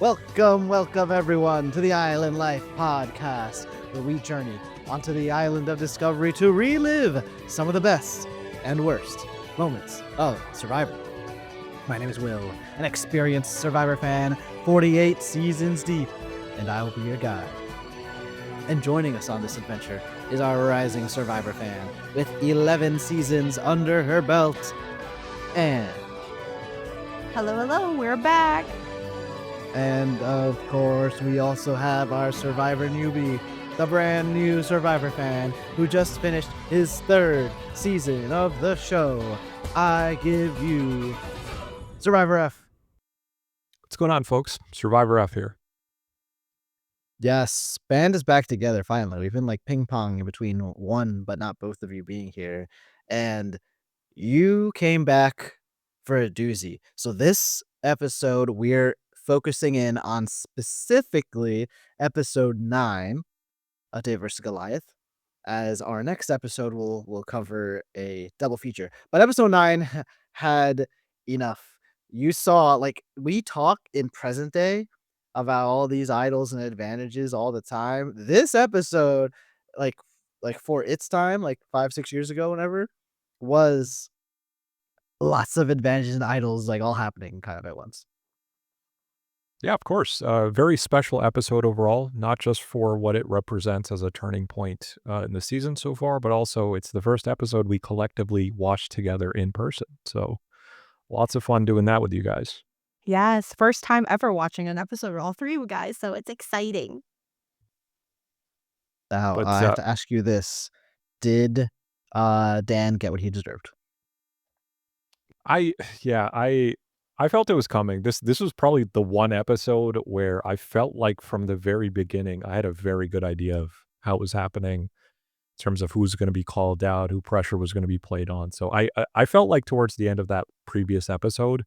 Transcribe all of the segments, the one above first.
Welcome everyone to the Island Life podcast, where we journey onto the island of discovery to relive some of the best and worst moments of Survivor. My name is Will, an experienced Survivor fan, 48 seasons deep, and I will be your guide. And joining us on this adventure is our rising Survivor fan with 11 seasons under her belt, Anne. Hello, we're back. And of course, we also have our Survivor newbie, the brand new Survivor fan who just finished his 3rd season of the show. I give you Survivor F. What's going on, folks? Survivor F here. Yes, band is back together finally. We've been like ping-pong between one, but not both of you being here. And you came back for a doozy. So this episode, we're focusing in on specifically episode 9, Dave vs. Goliath, as our next episode will cover a double feature. But episode 9 had enough. You saw, like, we talk in present day about all these idols and advantages all the time. This episode, like for its time, like 5-6 years ago, whenever, was lots of advantages and idols like all happening kind of at once. Yeah, of course. Very special episode overall, not just for what it represents as a turning point in the season so far, but also it's the first episode we collectively watched together in person. So lots of fun doing that with you guys. Yes, first time ever watching an episode with all three of you guys, so it's exciting. Now, But I have to ask you this. Did Dan get what he deserved? I felt it was coming. This was probably the one episode where I felt like from the very beginning, I had a very good idea of how it was happening in terms of who's going to be called out, who pressure was going to be played on. So I felt like towards the end of that previous episode,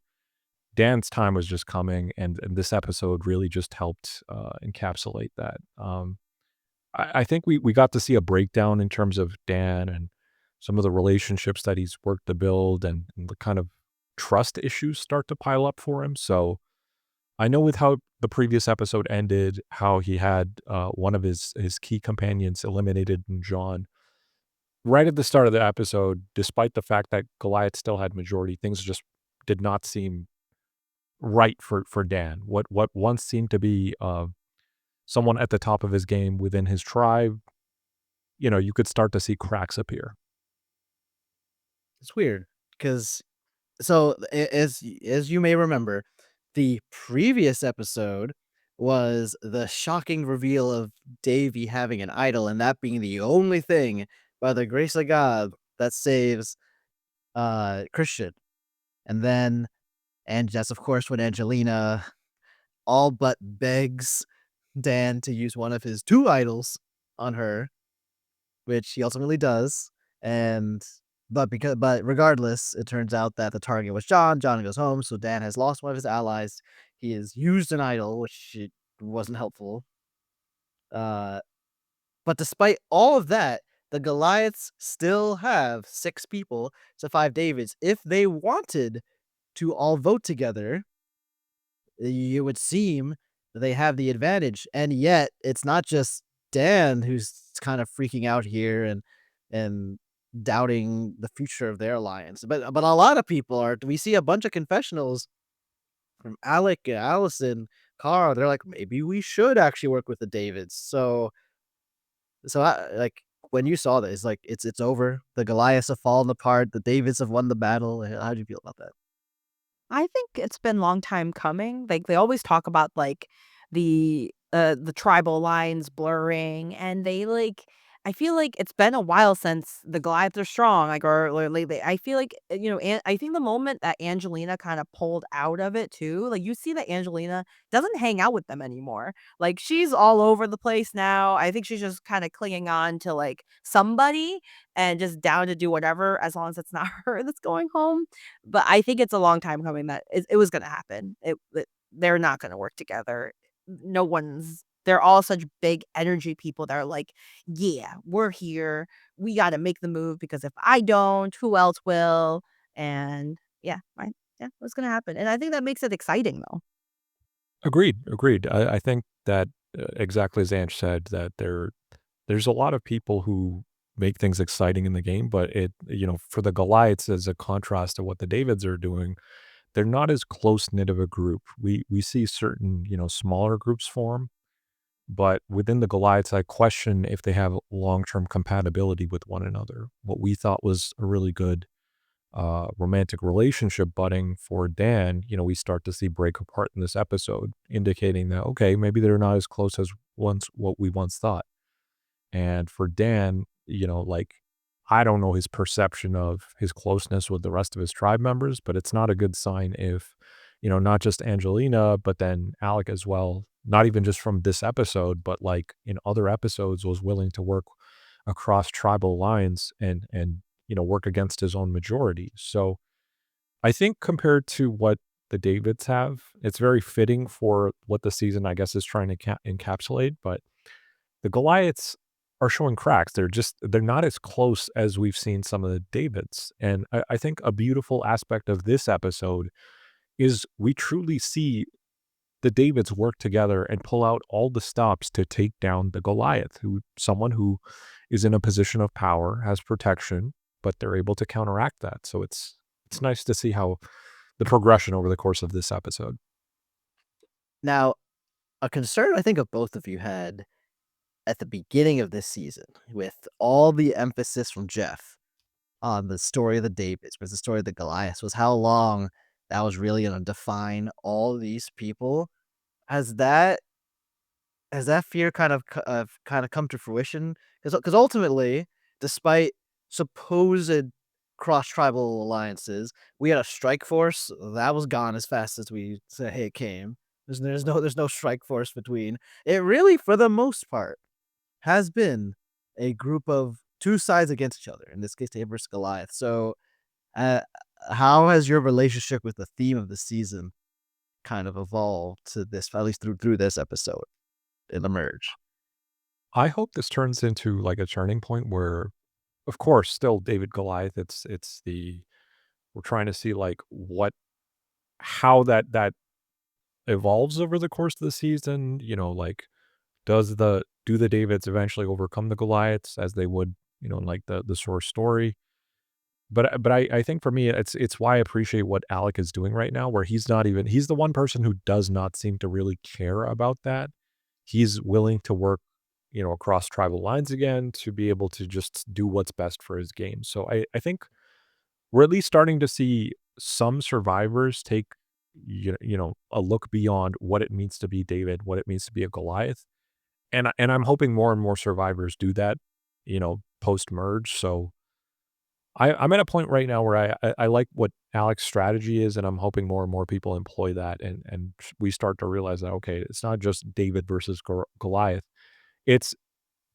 Dan's time was just coming, and this episode really just helped encapsulate that. I think we got to see a breakdown in terms of Dan and some of the relationships that he's worked to build and the kind of trust issues start to pile up for him. So I know with how the previous episode ended, how he had one of his key companions eliminated in John. Right at the start of the episode, despite the fact that Goliath still had majority, things just did not seem right for Dan. What once seemed to be someone at the top of his game within his tribe, you could start to see cracks appear. It's weird because as you may remember, the previous episode was the shocking reveal of Davey having an idol and that being the only thing by the grace of God that saves Christian. And that's of course when Angelina all but begs Dan to use one of his 2 idols on her, which he ultimately does. But regardless, it turns out that the target was John. John goes home, so Dan has lost one of his allies. He has used an idol, which wasn't helpful. But despite all of that, the Goliaths still have 6 people to 5 Davids. If they wanted to all vote together, it would seem that they have the advantage. And yet, it's not just Dan who's kind of freaking out here and doubting the future of their alliance. But a lot of people are. We see a bunch of confessionals from Alec, Allison, Carl. They're like, maybe we should actually work with the Davids. So like when you saw this, like it's over. The Goliaths have fallen apart. The Davids have won the battle. How do you feel about that? I think it's been a long time coming. Like they always talk about like the tribal lines blurring, and I feel like it's been a while since the Goliaths are strong, like or lately. I feel like I think the moment that Angelina kind of pulled out of it too, like you see that Angelina doesn't hang out with them anymore. Like she's all over the place now. I think she's just kind of clinging on to like somebody and just down to do whatever as long as it's not her that's going home. But I think it's a long time coming that it was going to happen. They're not going to work together. They're all such big energy people that are like, yeah, we're here. We got to make the move because if I don't, who else will? And yeah, what's going to happen? And I think that makes it exciting though. Agreed, agreed. I think that, exactly as Ange said, that there's a lot of people who make things exciting in the game, but for the Goliaths, as a contrast to what the Davids are doing, they're not as close-knit of a group. We see certain, smaller groups form, but within the Goliaths, I question if they have long-term compatibility with one another. What we thought was a really good romantic relationship budding for Dan, we start to see break apart in this episode, indicating that, okay, maybe they're not as close as what we once thought. And for Dan, I don't know his perception of his closeness with the rest of his tribe members, but it's not a good sign if, not just Angelina, but then Alec as well, not even just from this episode, but like in other episodes, was willing to work across tribal lines and work against his own majority. So I think compared to what the Davids have, it's very fitting for what the season, I guess, is trying to encapsulate. But the Goliaths are showing cracks. They're not as close as we've seen some of the Davids. And I think a beautiful aspect of this episode is we truly see the Davids work together and pull out all the stops to take down the Goliath, someone who is in a position of power, has protection, but they're able to counteract that. So it's nice to see how the progression over the course of this episode. Now, a concern I think of both of you had at the beginning of this season, with all the emphasis from Jeff on the story of the Davids versus the story of the Goliaths, was how long that was really gonna define all these people. Has that has that fear kind of come to fruition? Because ultimately, despite supposed cross-tribal alliances, we had a strike force that was gone as fast as we said, "Hey, it came." There's no strike force between. It really, for the most part, has been a group of 2 sides against each other, in this case, David versus Goliath. So, uh, how has your relationship with the theme of the season kind of evolved to this, at least through this episode in the merge? I hope this turns into like a turning point where, of course, still David Goliath. It's the we're trying to see like how that evolves over the course of the season. Like do the Davids eventually overcome the Goliaths as they would, in like the source story? But I think for me, it's why I appreciate what Alec is doing right now, where he's the one person who does not seem to really care about that. He's willing to work, across tribal lines again to be able to just do what's best for his game. So I think we're at least starting to see some survivors take, a look beyond what it means to be David, what it means to be a Goliath. And I'm hoping more and more survivors do that, post merge. So I'm at a point right now where I like what Alex's strategy is, and I'm hoping more and more people employ that, and we start to realize that, okay, it's not just David versus Goliath. It's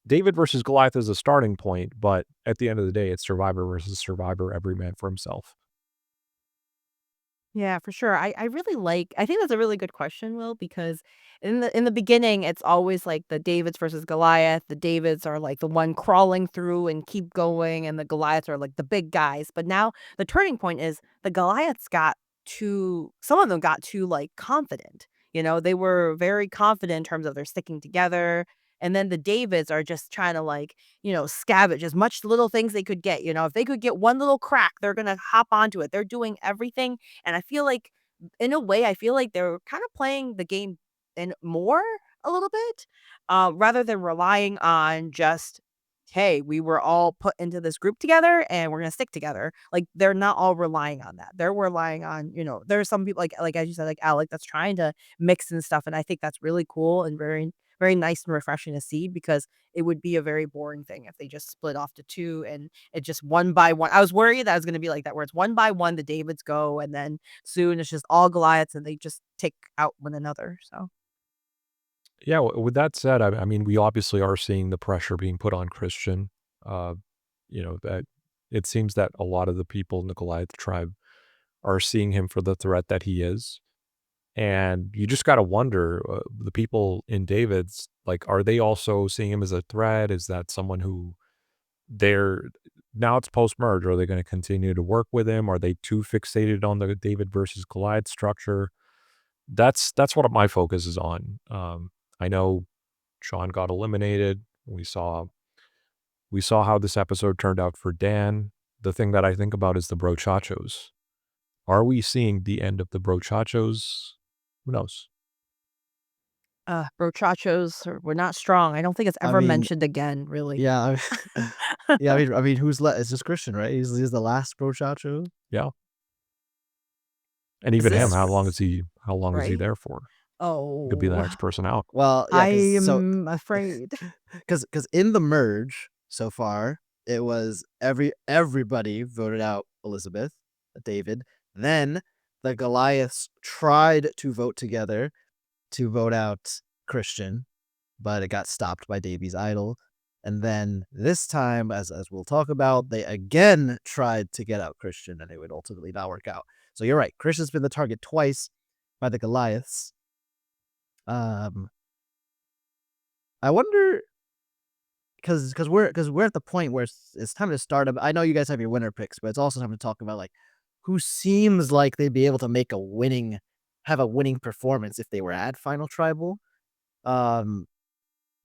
David versus Goliath as a starting point, but at the end of the day, it's survivor versus survivor, every man for himself. Yeah, for sure. I think that's a really good question, Will, because in the beginning, it's always like the Davids versus Goliath. The Davids are like the one crawling through and keep going, and the Goliaths are like the big guys. But now the turning point is the Goliaths got too some of them got too like confident. They were very confident in terms of their sticking together. And then the Davids are just trying to like, scavenge as much little things they could get. If they could get one little crack, they're gonna hop onto it. They're doing everything and I feel like in a way, I feel like they're kind of playing the game in more a little bit, rather than relying on just, hey, we were all put into this group together and we're gonna stick together. Like they're not all relying on that. They're relying on, there are some people like as you said, like Alec, that's trying to mix and stuff. And I think that's really cool and very, very nice and refreshing to see because it would be a very boring thing if they just split off to two and it just one by one. I was worried that I was gonna be like that, where it's one by one the Davids go and then soon it's just all Goliaths and they just take out one another, so Yeah, with that said, I mean, we obviously are seeing the pressure being put on Christian. Uh, that it seems that a lot of the people in the Goliath tribe are seeing him for the threat that he is. And you just got to wonder, the people in David's, like, are they also seeing him as a threat? Is that someone who they're now it's post merge? Are they going to continue to work with him? Are they too fixated on the David versus Goliath structure? that's what my focus is on. I know Sean got eliminated. We saw how this episode turned out for Dan. The thing that I think about is the brochachos. Are we seeing the end of the brochachos? Who knows? Brochachos were not strong. I don't think it's I ever mean, mentioned again, really. yeah, yeah. I mean, who's left? It's just Christian, right? He's the last brochacho. Yeah. And Is even him, this how long is he right? there for? He could be the Oh, next person out. Well, yeah, I'm afraid. because in the merge so far, it was everybody voted out Elizabeth, David. Then the Goliaths tried to vote together to vote out Christian, but it got stopped by Davy's idol. And then this time, as we'll talk about, they again tried to get out Christian, and it would ultimately not work out. So you're right. Christian's been the target twice by the Goliaths. I wonder because we're at the point where it's time to start. I know you guys have your winner picks, but it's also time to talk about like who seems like they'd be able to have a winning performance if they were at Final Tribal. Um,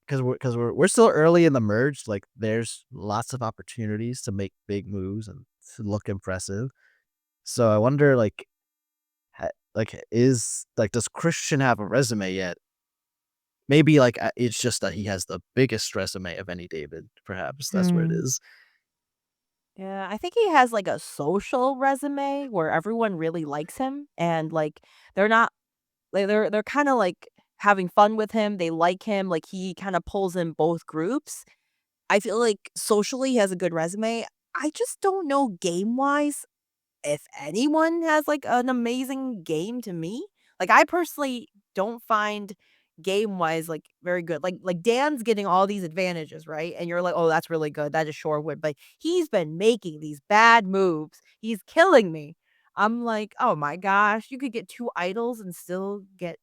because we're still early in the merge. Like there's lots of opportunities to make big moves and to look impressive. So I wonder does Christian have a resume yet? Maybe it's just that he has the biggest resume of any David. Perhaps that's where it Hmm. is. Yeah, I think he has like a social resume where everyone really likes him and like they're not they're kind of like having fun with him. They like him. Like he kind of pulls in both groups. I feel like socially he has a good resume. I just don't know game wise if anyone has, like, an amazing game to me. Like, I personally don't find game-wise, like, very good. Like, Dan's getting all these advantages, right? And you're like, "Oh, that's really good. That is sure would," but he's been making these bad moves. He's killing me. I'm like, "Oh my gosh, you could get 2 idols and still get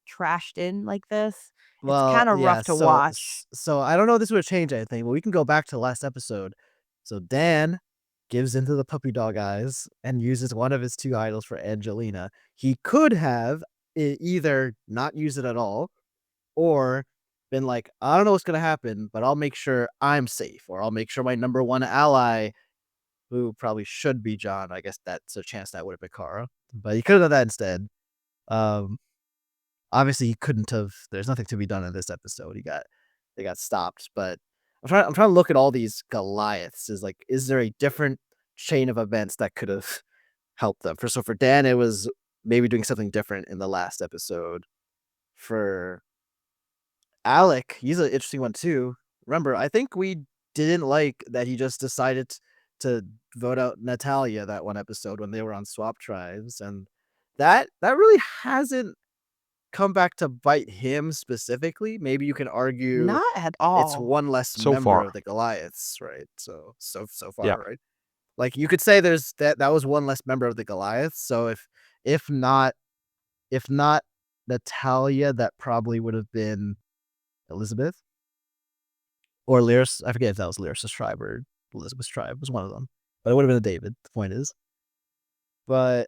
trashed in like this." It's Well, kinda yeah. rough to watch. So I don't know if this would change anything, but we can go back to last episode. So Dan gives into the puppy dog eyes and uses one of his two idols for Angelina. He could have either not used it at all or been like, I don't know what's gonna happen, but I'll make sure I'm safe, or I'll make sure my number one ally, who probably should be John. I guess that's a chance that would have been Kara, but he could have done that instead. Um, Obviously, he couldn't have. There's nothing to be done in this episode. They got stopped. But I'm trying to look at all these Goliaths. Is there a different chain of events that could have helped them? For Dan, it was maybe doing something different in the last episode. For Alec, he's an interesting one too. Remember, I think we didn't like that he just decided to vote out Natalia that one episode when they were on Swap Tribes, and that really hasn't come back to bite him specifically. Maybe you can argue Not at it's all. one less So member of far. the Goliaths, right? So Yeah. far, right? Like you could say there's that was one less member of the Goliaths. So if not if not Natalia, that probably would have been Elizabeth or Lyris. I forget if that was Lyris's tribe or Elizabeth's tribe. It was one of them, but it would have been a David. The point is, but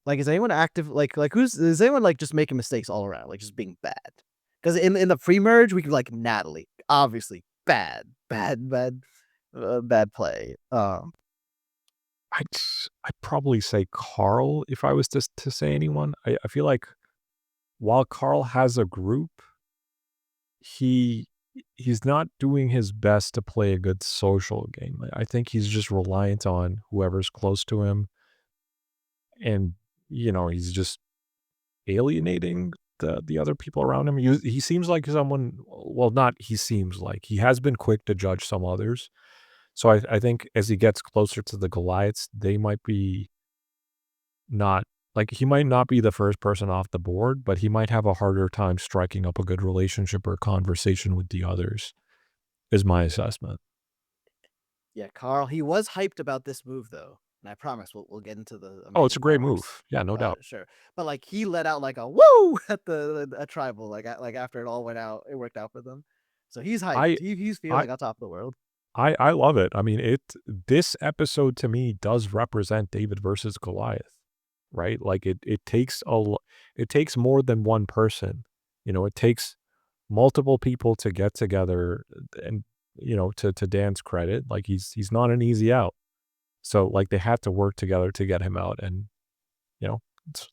like, is anyone active? Is anyone like just making mistakes all around, like just being bad? Because in the pre-merge, we could like Natalie, obviously bad play. I'd probably say Carl if I was to say anyone. I feel like while Carl has a group, he he's not doing his best to play a good social game. I think he's just reliant on whoever's close to him, and he's just alienating the other people around him. He seems like someone. Well, not he seems like he has been quick to judge some others. So I think as he gets closer to the Goliaths, they might be not like he might not be the first person off the board, but he might have a harder time striking up a good relationship or conversation with the others, is my assessment. Yeah, Carl. He was hyped about this move though, and I promise we'll get into the Oh, it's a amazing great powers. move. Yeah, no doubt. Sure, but like he let out like a woo at the tribal like after it all went out, it worked out for them. So he's hyped. I He's I feeling on top of the world. I love it. I mean, this episode to me does represent David versus Goliath. right? Like it takes more than one person. It takes multiple people to get together and to Dan's credit, like he's not an easy out. So like they had to work together to get him out and you know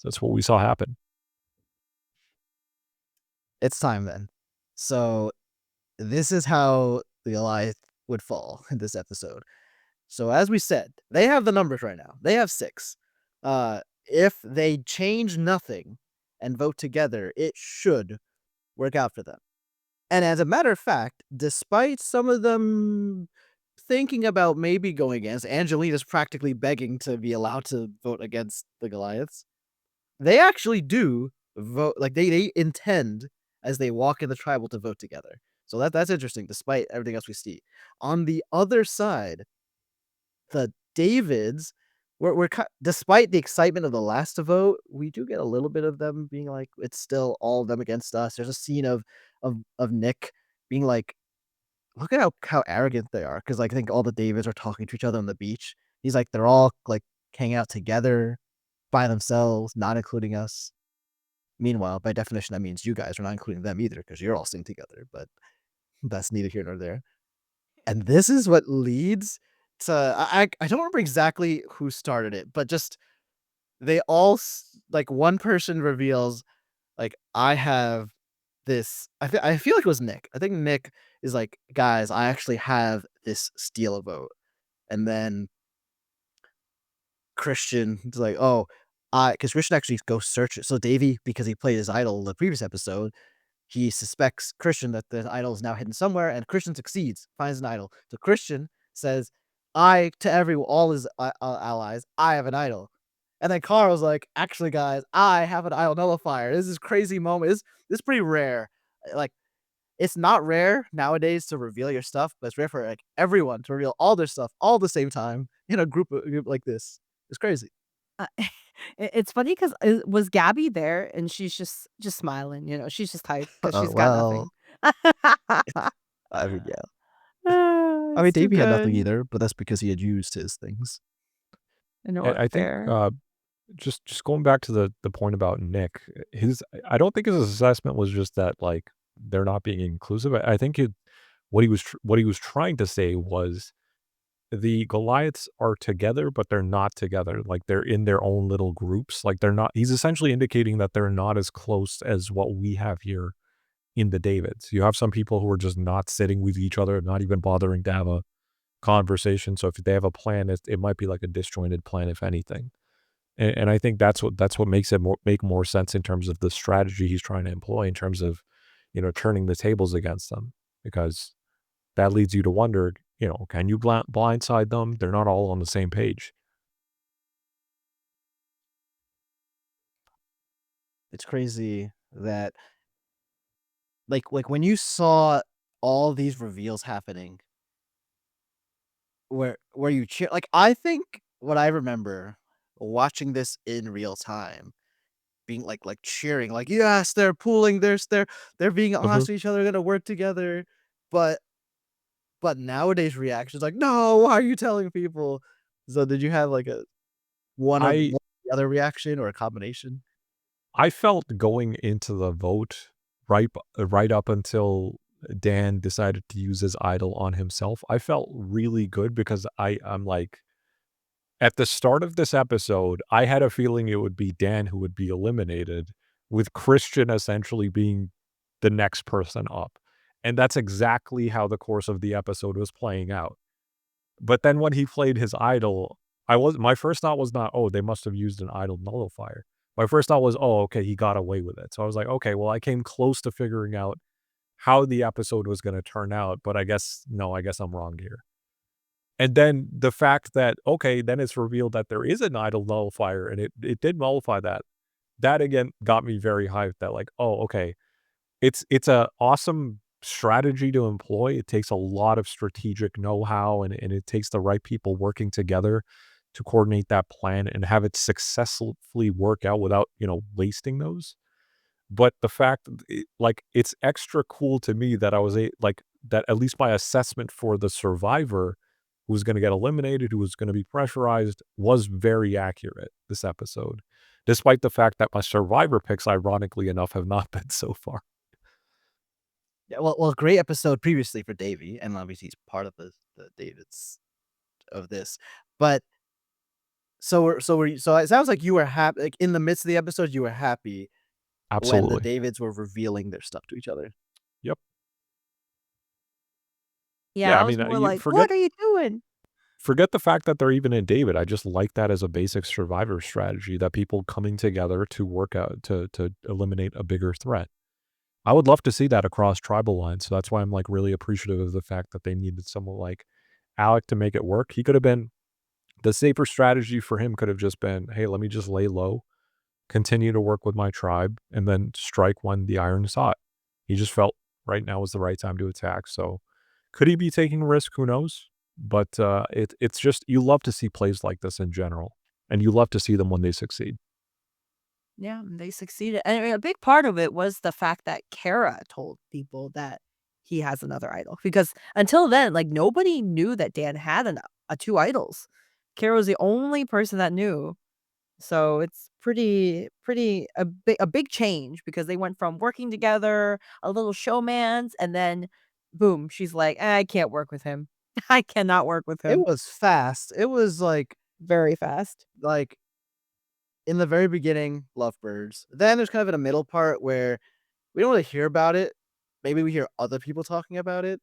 that's what we saw happen. It's time then. So this is how the Goliath would fall in this episode. So as we said, they have the numbers right now. They have 6. If they change nothing and vote together, it should work out for them. And as a matter of fact, despite some of them thinking about maybe going against, Angelina's practically begging to be allowed to vote against the Goliaths. They actually do vote, like they intend as they walk in the tribal to vote together. So that's interesting, despite everything else we see. On the other side, the Davids, despite the excitement of the last to vote, we do get a little bit of them being like, it's still all of them against us. There's a scene of Nick being like, look at how arrogant they are, because like I think all the Davids are talking to each other on the beach. He's like, they're all like hanging out together by themselves, not including us. Meanwhile, by definition, that means you guys are not including them either because you're all staying together. But that's neither here nor there. And this is what leads to I don't remember exactly who started it, but just they all like one person reveals like I have this. I feel like it was Nick. I think Nick is like, guys, I actually have this steal a vote, and then Christian is like, oh, because Christian actually goes search it. So Davey, because he played his idol in the previous episode, he suspects Christian that the idol is now hidden somewhere, and Christian succeeds, finds an idol. So Christian says, "I to everyone, all his allies, I have an idol." And then Carl's like, "Actually, guys, I have an idol nullifier." This is crazy moment. This is pretty rare. Like, it's not rare nowadays to reveal your stuff, but it's rare for like everyone to reveal all their stuff all at the same time in a group like this. It's crazy. Uh, it's funny 'cause, was Gabby there? And she's just smiling, she's just hyped 'cause she's got Well, nothing. I mean, yeah. I mean, It's too Davey had nothing good. either, but that's because he had used his things. I know I it's think fair. just going back to the point about Nick, his I don't think his assessment was just that like they're not being inclusive. I think what he was trying to say was the Goliaths are together, but they're not together. Like they're in their own little groups. Like they're not. He's essentially indicating that they're not as close as what we have here in the Davids. You have some people who are just not sitting with each other, not even bothering to have a conversation. So if they have a plan, it might be like a disjointed plan, if anything. And I think that's what makes it make more sense in terms of the strategy he's trying to employ in terms of, turning the tables against them, because that leads you to wonder, can you blindside them? They're not all on the same page. It's crazy that like when you saw all these reveals happening, where you cheer, like I think what I remember watching this in real time, being like cheering, like yes, they're pooling, they're being Mhm. honest with each other, they're gonna work together. But nowadays reactions like, no, why are you telling people? So did you have like a I one the other reaction or a combination? I felt going into the vote right up until Dan decided to use his idol on himself. I felt really good because I'm like, at the start of this episode, I had a feeling it would be Dan who would be eliminated, with Christian essentially being the next person up. And that's exactly how the course of the episode was playing out. But then when he played his idol, my first thought was not, "Oh, they must have used an idol nullifier." My first thought was, "Oh, okay, he got away with it." So I was like, "Okay, well, I came close to figuring out how the episode was gonna turn out, but I guess no, I guess I'm wrong here." And then the fact that, okay, then it's revealed that there is an idle nullifier and it did nullify that. That again got me very hyped that like, oh, okay. It's a awesome strategy to employ. It takes a lot of strategic know-how and it takes the right people working together to coordinate that plan and have it successfully work out without, wasting those. But the fact like, it's extra cool to me that I was like, that at least my assessment for the survivor who was gonna get eliminated, who was gonna be pressurized, was very accurate this episode. despite the fact that my Survivor picks, ironically enough, have not been so far. Yeah, well, great episode previously for Davey, and obviously he's part of the Davids of this. But so it sounds like you were happy, like in the midst of the episode, you were happy when the Absolutely. Davids were revealing their stuff to each other. Yep. Yeah, Yeah, I I was mean, more you like, "What are you doing?" forget the fact that they're even in David. I just like that as a basic Survivor strategy, that people coming together to work out to eliminate a bigger threat. I would love to see that across tribal lines, so that's why I'm, like, really appreciative of the fact that they needed someone like Alec to make it work. He could have been the safer strategy for him could have just been, "Hey, let me just lay low, continue to work with my tribe, and then strike when the iron's hot." He just felt right now was the right time to attack, so could he be taking a risk? Who knows? But, it's just you love to see plays like this in general, and you love to see them when they succeed. Yeah, and they succeeded, and I mean, a big part of it was the fact that Kara told people that he has another idol, because until then, like, nobody knew that Dan had 2 idols. Kara was the only person that knew, so it's pretty a big change because they went from working together, a little showmans, and then boom, she's like, I can't work with him. I cannot work with It him." was fast. It was Very fast. like in the very beginning, lovebirds. Then there's kind of in a middle part where we don't really hear about it. Maybe we hear other people talking about it.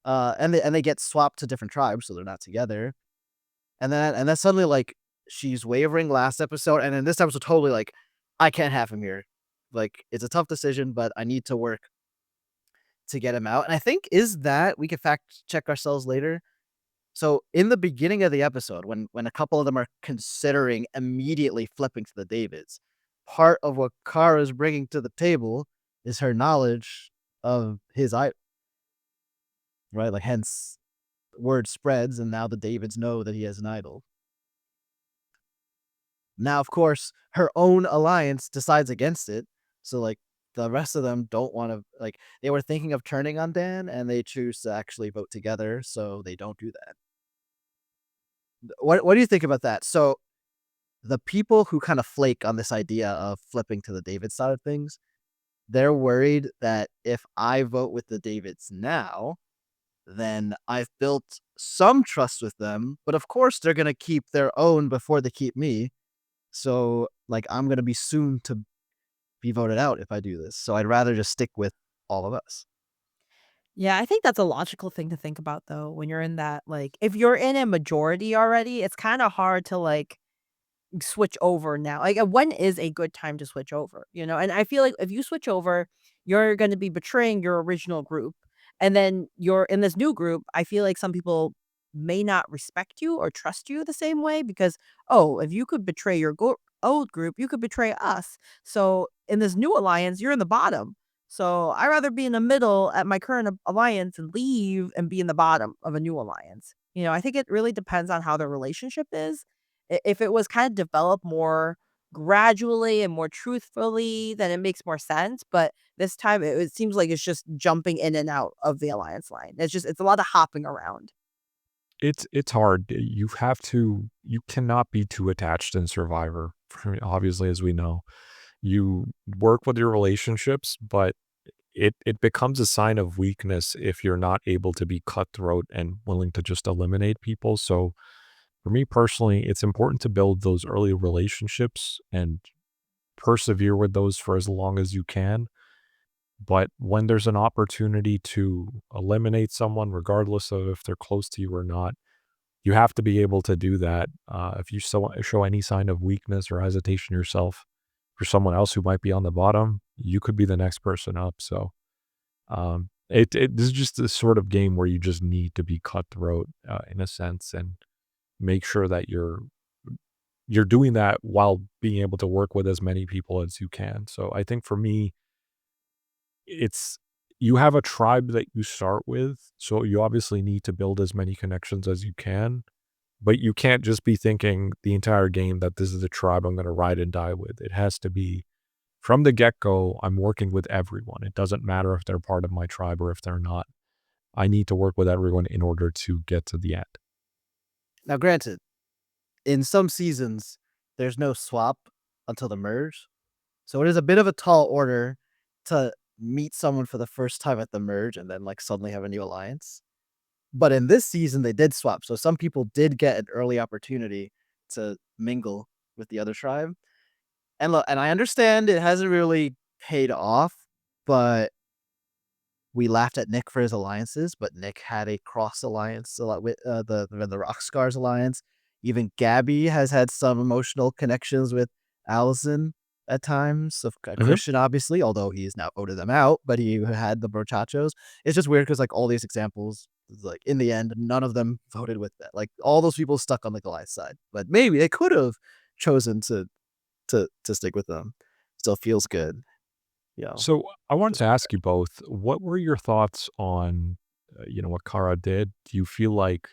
And they get swapped to different tribes, so they're not together. And then suddenly, she's wavering last episode, and in this episode, totally I can't have him here. Like, it's a tough decision, but I need to work to get him out. And I think is that we could fact check ourselves later. So in the beginning of the episode, when a couple of them are considering immediately flipping to the Davids, part of what Kara's bringing to the table is her knowledge of his idol, right? Like, hence word spreads, and now the Davids know that he has an idol. Now, of course, her own alliance decides against it. So, the rest of them don't want to, they were thinking of turning on Dan, and they choose to actually vote together, so they don't do that. What do you think about that? So, the people who kind of flake on this idea of flipping to the David side of things, they're worried that if I vote with the Davids now, then I've built some trust with them, but of course they're going to keep their own before they keep me. So, I'm going to be soon to be voted out if I do this. So I'd rather just stick with all of us. Yeah, I think that's a logical thing to think about though when you're in that, like, if you're in a majority already, it's kinda hard to, like, switch over now. Like, when is a good time to switch over, you know? And I feel like if you switch over, you're gonna be betraying your original group, and then you're in this new group, I feel like some people may not respect you or trust you the same way because, "Oh, if you could betray your old group, you could betray us. So, in this new alliance, you're in the bottom. So, I'd rather be in the middle at my current alliance and leave and be in the bottom of a new alliance." You know, I think it really depends on how the relationship is. If it was kind of developed more gradually and more truthfully, then it makes more sense, but this time it seems like it's just jumping in and out of the alliance line. It's a lot of hopping around. It's hard. You cannot be too attached in Survivor, obviously, as we know. You work with your relationships, but it becomes a sign of weakness if you're not able to be cutthroat and willing to just eliminate people. So for me personally, it's important to build those early relationships and persevere with those for as long as you can. But when there's an opportunity to eliminate someone, regardless of if they're close to you or not, you have to be able to do that. If you show any sign of weakness or hesitation yourself for someone else who might be on the bottom, you could be the next person up. So this is just this sort of game where you just need to be cutthroat in a sense and make sure that you're doing that while being able to work with as many people as you can. So I think for me, it's you have a tribe that you start with, so you obviously need to build as many connections as you can, but you can't just be thinking the entire game that this is the tribe I'm going to ride and die with. It has to be from the get-go, I'm working with everyone. It doesn't matter if they're part of my tribe or if they're not. I need to work with everyone in order to get to the end. Now, granted, in some seasons, there's no swap. until the merge. So it is a bit of a tall order to meet someone for the first time at the merge and then like suddenly have a new alliance. But in this season, they did swap. So some people did get an early opportunity to mingle with the other tribe. And look, and I understand it hasn't really paid off, but we laughed at Nick for his alliances, but Nick had a cross alliance a lot with the Rockscars alliance. Even Gabby has had some emotional connections with Allison at times. Of Mhm. Christian, obviously, although he's now voted them out, but he had the brochachos. It's just weird because like all these examples, like in the end, none of them voted with that. Like all those people stuck on the Goliath side, but maybe they could have chosen to stick with them. Still feels good, you know. So I wanted Just to ask you both, what were your thoughts on, what Kara did? Do you feel like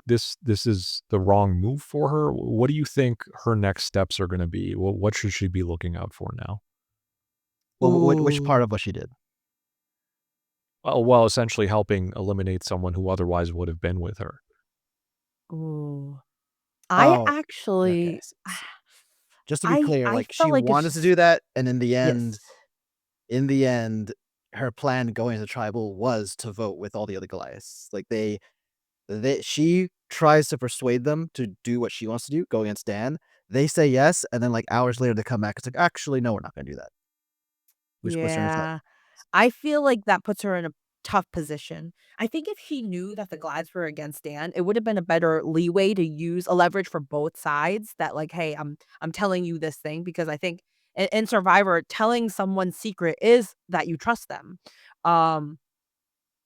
this is the wrong move for her? What do you think her next steps are going to be? What should she be looking out for now? which part Ooh, of what she did? Well, essentially helping eliminate someone who otherwise would have been with her. ooh. I Oh, okay. actually Just to be I clear, I like she felt like it's wanted to just do that, and yes. in the end, her plan going to tribal was to vote with all the other Goliaths. Like she tries to persuade them to do what she wants to do, go against Dan. They say yes, and then like hours later they come back. It's like actually no, we're not going to do that, which puts her in a tough. Yeah. I feel like that puts her in a tough position. I think if she knew that the Glads were against Dan, it would have been a better leeway to use a leverage for both sides that like, "Hey, I'm telling you this thing," because I think in Survivor, telling someone's secret is that you trust them. Um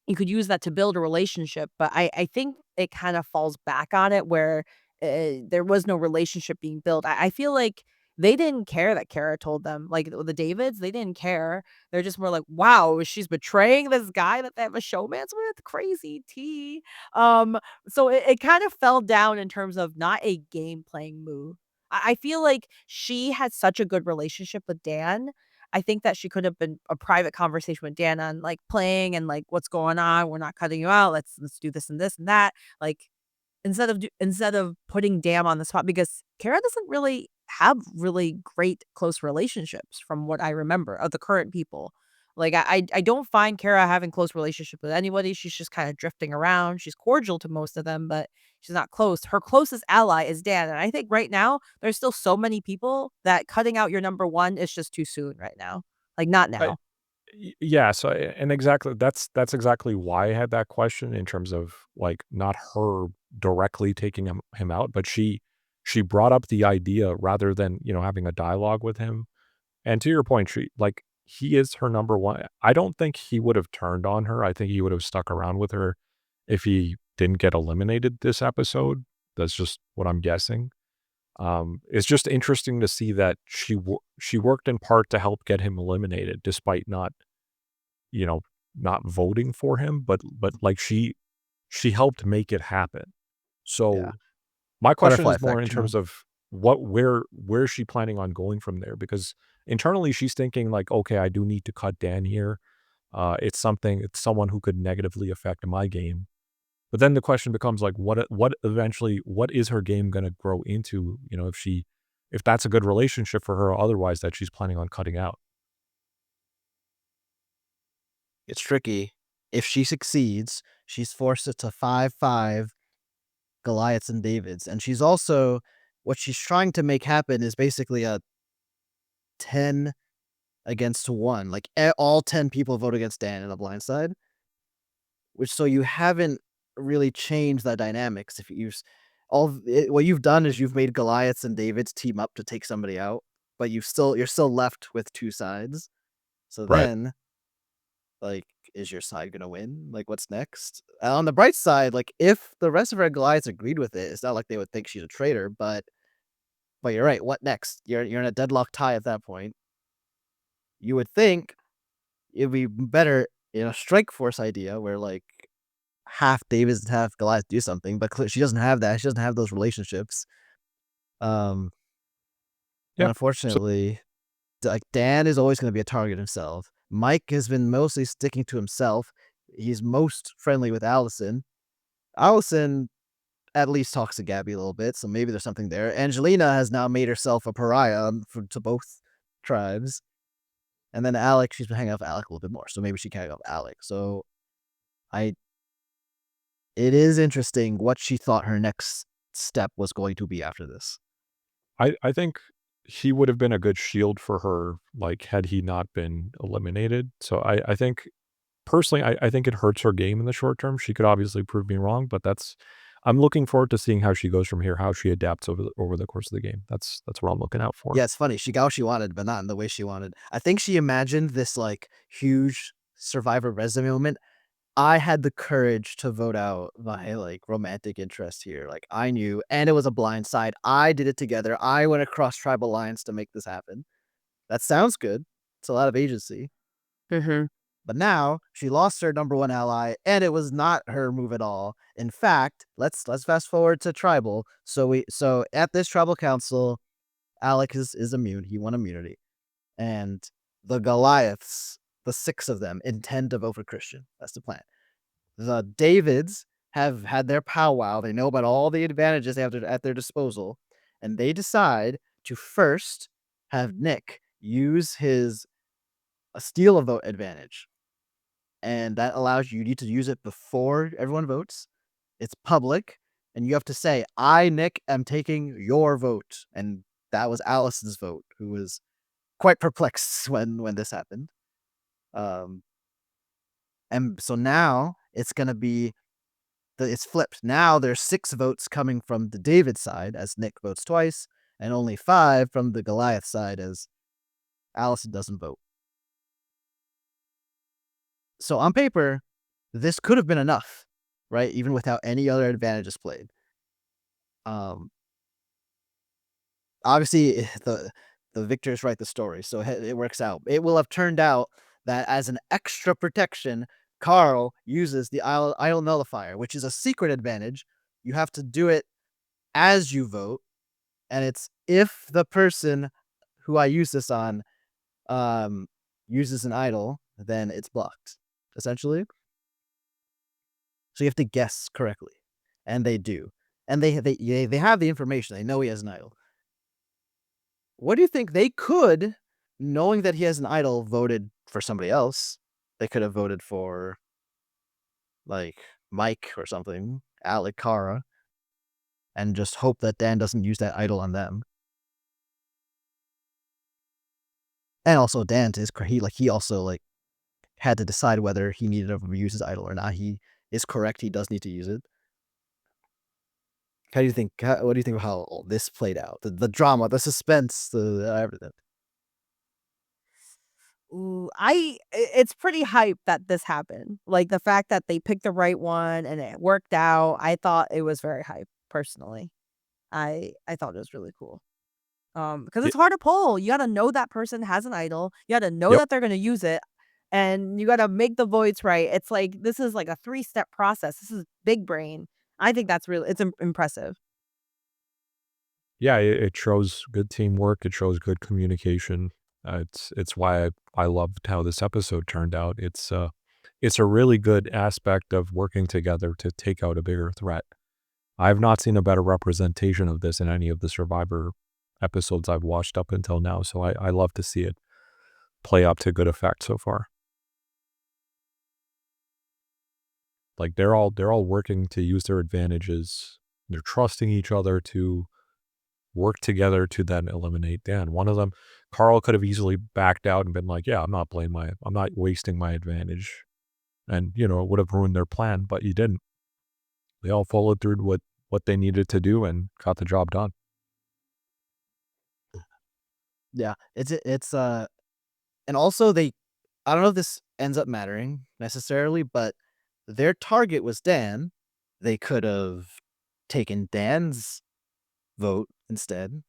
you could use that to build a relationship, but I think it kind of falls back on it where, there was no relationship being built. I feel like they didn't care that Kara told them, like, the Davids, they didn't care. They're just more like, "Wow, she's betraying this guy that they have a showmance with? Crazy tea." So it kind of fell down in terms of not a game playing move. I feel like she had such a good relationship with Dan. I think that she could have been a private conversation with Dan on, like, playing and, like, "What's going on? We're not cutting you out. Let's do this and that." Like, instead of putting Dan on the spot because Kara doesn't really have really great close relationships from what I remember of the current people. Like, I don't find Kara having close relationship with anybody. She's just kinda drifting around. She's cordial to most of them, but she's not close. Her closest ally is Dan, and I think right now, there's still so many people that cutting out your number 1 is just too soon right now. Like, not I, now. yeah. So, and exactly that's exactly why I had that question in terms of like not her directly taking him out, but she brought up the idea rather than having a dialogue with him. And to your point, he is her number one. I don't think he would have turned on her. I think he would have stuck around with her if he didn't get eliminated this episode. That's just what I'm guessing. It's just interesting to see that she worked in part to help get him eliminated, despite you know, not voting for him, but like she helped make it happen. Yeah, So my question butterfly is more in effect, you know. terms of where is she planning on going from there? Because internally she's thinking like, okay, I do need to cut Dan here. It's someone who could negatively affect my game. But then the question becomes like, what is her game going to grow into? If that's a good relationship for her, otherwise that she's planning on cutting out. It's tricky. If she succeeds, she's forced to 5-5 Goliaths and Davids, and she's also what she's trying to make happen is basically a 10 against 1. Like all 10 people vote against Dan in a blindside, which so you haven't really changed that dynamics. If you what you've done is you've made Goliaths and Davids team up to take somebody out, but you're still left with two sides. So Right. then, like, is your side gonna win? Like, what's next? On the bright side, like, if the rest of our Goliaths agreed with it, it's not like they would think she's a traitor. But you're right. What next? You're in a deadlock tie at that point. You would think it'd be better in a strike force idea where like half Davis and half Goliath do something, but she doesn't have that. She doesn't have those relationships. Um, and Yeah. So unfortunately, like Dan is always going to be a target himself. Mike has been mostly sticking to himself. He's most friendly with Allison. Allison at least talks to Gabby a little bit, so maybe there's something there. Angelina has now made herself a pariah to both tribes. And then Alec, she's been hanging out with Alec a little bit more, so maybe she can hang out with Alec. So it is interesting what she thought her next step was going to be after this. I think he would have been a good shield for her, like, had he not been eliminated. So I think personally, I think it hurts her game in the short term. She could obviously prove me wrong, but I'm looking forward to seeing how she goes from here, how she adapts over the course of the game. That's what I'm looking out for. Yeah, it's funny. She got what she wanted, but not in the way she wanted. I think she imagined this like huge Survivor resume moment. I had the courage to vote out my like romantic interest here. Like I knew, and it was a blind side. I did it together. I went across tribal lines to make this happen. That sounds good. It's a lot of agency. Mhm. But now she lost her number one ally, and it was not her move at all. In fact, let's fast forward to tribal. So at this tribal council, Alec is immune. He won immunity, and the Goliaths, the 6 of them, intend to vote for Christian. That's the plan. The Davids have had their powwow. They know about all the advantages they have at their disposal, and they decide to first have Nick use his steal a vote advantage, and that allows you need to use it before everyone votes. It's public, and you have to say, "I, Nick, am taking your vote," and that was Allison's vote, who was quite perplexed when this happened. Um, and so now it's gonna be it's flipped. Now there's 6 votes coming from the David side as Nick votes twice, and only 5 from the Goliath side as Allison doesn't vote. So on paper, this could have been enough, right? Even without any other advantages played. Um, obviously the victors write the story, so it works out. It will have turned out that as an extra protection, Carl uses the idle nullifier, which is a secret advantage. You have to do it as you vote, and it's if the person who I use this on uses an idol, then it's blocked, essentially. So you have to guess correctly, and they do, and they have the information. They know he has an idol. What do you think they could, knowing that he has an idol, voted for somebody else? They could have voted for like Mike or something, Alec, Cara, and just hope that Dan doesn't use that idol on them. And also Dan he also like had to decide whether he needed to use his idol or not. He is correct. He does need to use it. How do you think? What do you think of how all this played out? The drama, the suspense, the everything. Ooh, it's pretty hype that this happened. Like, the fact that they picked the right one and it worked out, I thought it was very hype, personally. I thought it was really cool. Because Y it's hard to pull. You gotta know that person has an idol. You gotta know Yep. that they're gonna use it, and you gotta make the voids right. It's like this is like a three-step process. This is big brain. I think that's really it's impressive. Yeah, it shows good teamwork, it shows good communication. It's why I loved how this episode turned out. It's a really good aspect of working together to take out a bigger threat. I've not seen a better representation of this in any of the Survivor episodes I've watched up until now, so I love to see it play up to good effect so far. Like, they're all working to use their advantages. They're trusting each other to work together to then eliminate Dan. One of them, Carl could have easily backed out and been like, "Yeah, I'm not wasting my advantage," and it would have ruined their plan. But he didn't. They all followed through what they needed to do and got the job done. Yeah, and also they, I don't know if this ends up mattering necessarily, but their target was Dan. They could have taken Dan's vote instead.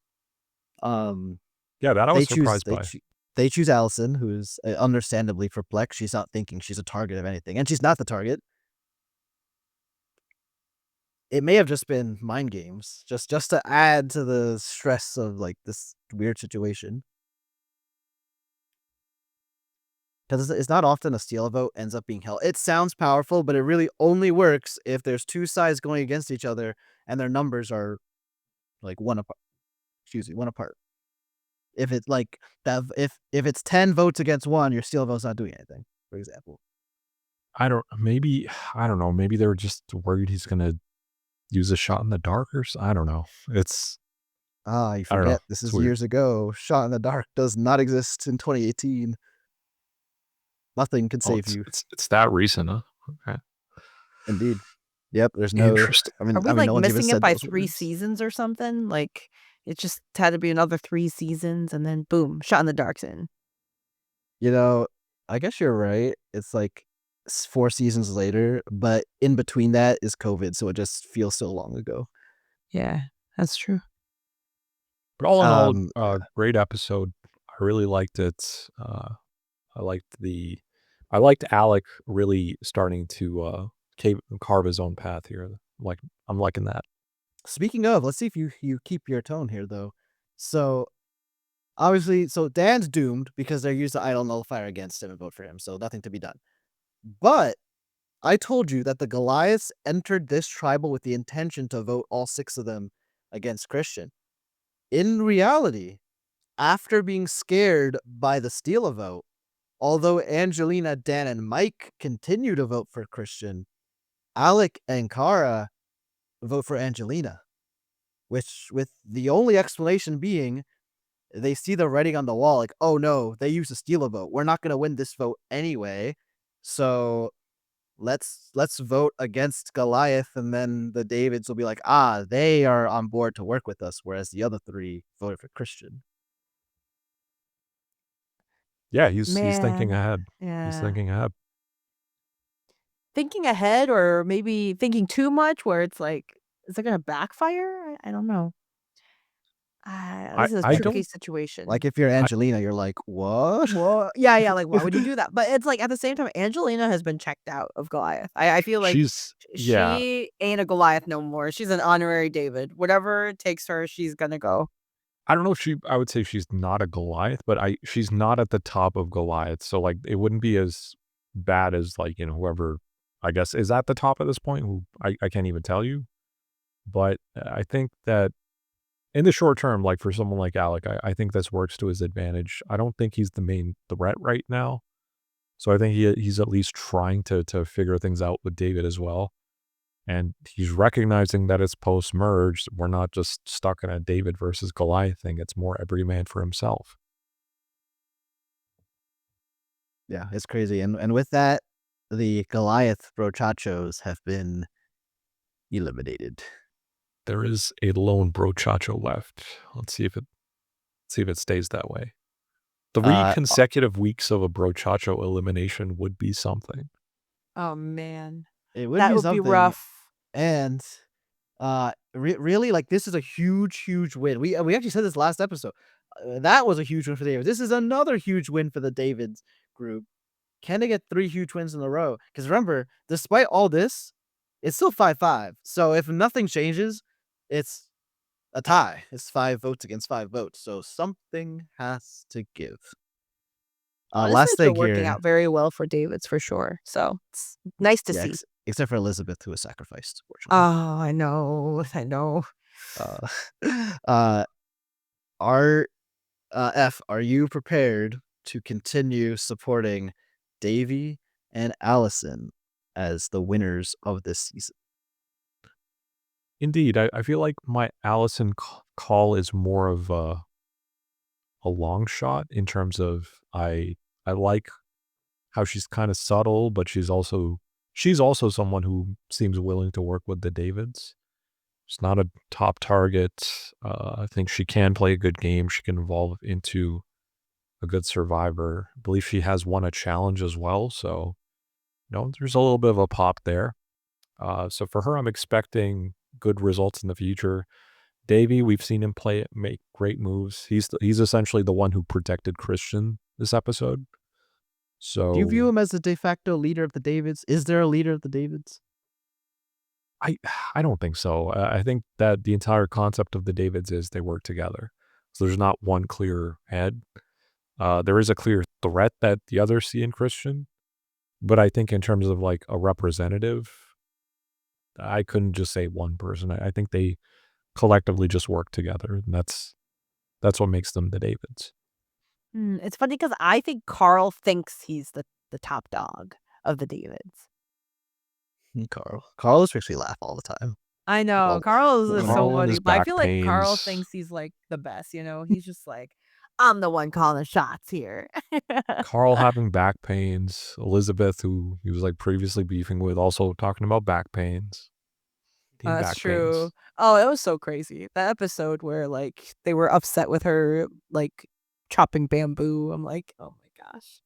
Um, Yeah, that I they was choose surprised by. they choose Allison, who's understandably perplexed. She's not thinking she's a target of anything, and she's not the target. It may have just been mind games, just to add to the stress of like this weird situation. Because it's not often a steal vote ends up being held. It sounds powerful, but it really only works if there's 2 sides going against each other and their numbers are like one apart. Excuse me, one apart. If it's like that, if it's 10 votes against one, your steel vote's not doing anything. For example. I don't know. Maybe they were just worried he's gonna use a shot in the dark I don't know. Ah, you I don't know. forget this It's is weird. years ago. Shot in the dark does not exist in 2018. Nothing can Oh, save you. it's that recent, huh? Okay. Indeed. Yep. There's no. Interesting. Are we, No like, one's even missing it said by those 3 words. seasons or something? Like, it just had to be another 3 seasons and then boom, Shot in the Dark's in. You know, I guess you're right. It's like 4 seasons later, but in between that is COVID, so it just feels so long ago. Yeah, that's true. But all in all, Um, great episode. I really liked it. I liked I liked Alec really starting to carve his own path here. Like I'm liking that. Speaking of, let's see if you keep your tone here though. So obviously, Dan's doomed because they used the idol nullifier against him and vote for him, so nothing to be done. But I told you that the Goliaths entered this tribal with the intention to vote all 6 of them against Christian. In reality, after being scared by the steal a vote, although Angelina, Dan, and Mike continue to vote for Christian, Alec and Kara vote for Angelina, which with the only explanation being they see the writing on the wall, like, oh no, they used to steal a vote. We're not gonna win this vote anyway. So let's vote against Goliath, and then the Davids will be like, ah, they are on board to work with us, whereas the other 3 voted for Christian. Yeah, he's thinking Man, ahead. He's yeah. thinking ahead. Thinking ahead or maybe thinking too much where it's like, is it gonna backfire? I don't know. This is a I Like tricky don't situation. like if you're I Angelina, you're like, what? Well, yeah, like, why would you do that? But it's like, at the same time, Angelina has been checked out of Goliath. I feel like she's yeah. she ain't a Goliath no more. She's an honorary David. Whatever takes her, she's gonna go. I don't know if I would say she's not a Goliath, but she's not at the top of Goliath. So like it wouldn't be as bad as like, whoever I guess is at the top at this point, who I can't even tell you. But I think that in the short term, like for someone like Alec, I think this works to his advantage. I don't think he's the main threat right now. So I think he's at least trying to figure things out with David as well. And he's recognizing that it's post merge. We're not just stuck in a David versus Goliath thing. It's more every man for himself. Yeah, it's crazy. And with that, the Goliath brochachos have been eliminated. There is a lone brochacho left. Let's see if it stays that way. 3 Uh, consecutive weeks of a brochacho elimination would be something. Oh, man. it would That be would be something, rough. and really, like, this is a huge win. We actually said this last episode. That was a huge win for David. This is another huge win for the Davids group. Can they get 3 huge wins in a row? Because remember, despite all this, it's still 5-5. So if nothing changes, it's a tie. It's 5 votes against 5 votes. So something has to give. Honestly, Last it's been thing working here. out very well for David's for sure. So it's nice to Yeah, see. except for Elizabeth, who was sacrificed, fortunately. Oh, I know. I know. Uh, uh, are F, are you prepared to continue supporting Davy and Allison as the winners of this season? Indeed, I feel like my Allison call is more of a long shot in terms of I like how she's kind of subtle, but she's also someone who seems willing to work with the Davids. She's not a top target. I think she can play a good game. She can evolve into a good survivor. I believe she has won a challenge as well. So, there's a little bit of a pop there. So for her, I'm expecting good results in the future. Davey, we've seen him make great moves. He's essentially the one who protected Christian this episode. Do you view So him as the de facto leader of the Davids? Is there a leader of the Davids? I I don't think so. I think that the entire concept of the Davids is they work together. So there's not one clear head. There is a clear threat that the others see in Christian, but I think in terms of like a representative, I couldn't just say one person. I think they collectively just work together, and that's what makes them the Davids. It's funny because I think Carl thinks he's the top dog of the Davids. Carl just makes me laugh all the time. I know, Well, Carl is so Carl and funny, his but I back feel like Carl pains. thinks he's, like, the best, you know? He's just like, "I'm the one calling the shots here." Carl having back pains. Elizabeth, who he was like previously beefing with, also talking about back pains. Team That's back true. pains. Oh, it was so crazy. That episode where, like, they were upset with her, like, chopping bamboo. I'm like, "Oh my gosh."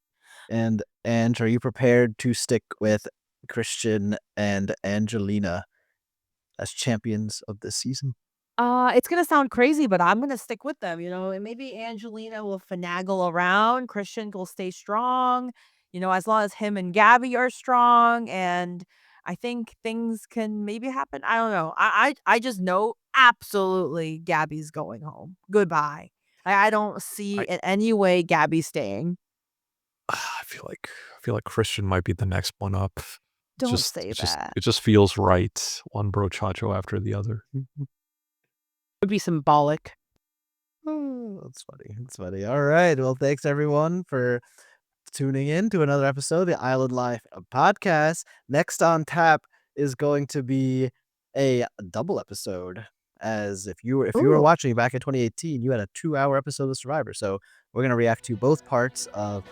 And are you prepared to stick with Christian and Angelina as champions of this season? It's gonna sound crazy, but I'm gonna stick with them, you know, and maybe Angelina will finagle around, Christian will stay strong, you know, as long as him and Gabby are strong, and I think things can maybe happen. I don't know. I just know absolutely Gabby's going home. Goodbye. I don't see I in any way Gabby staying. I feel like Christian might be the next one up. Don't say that. It just feels right. One brochacho after the other. Would be symbolic. Oh, that's funny. It's funny. All right. Well, thanks everyone for tuning in to another episode of the Island Life podcast. Next on tap is going to be a double episode. As if you were Ooh. watching back in 2018, you had a 2-hour episode of Survivor. So we're gonna react to both parts of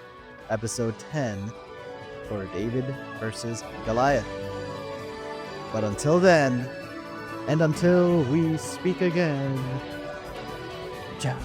episode 10 for David versus Goliath. But until then, and until we speak again, ciao.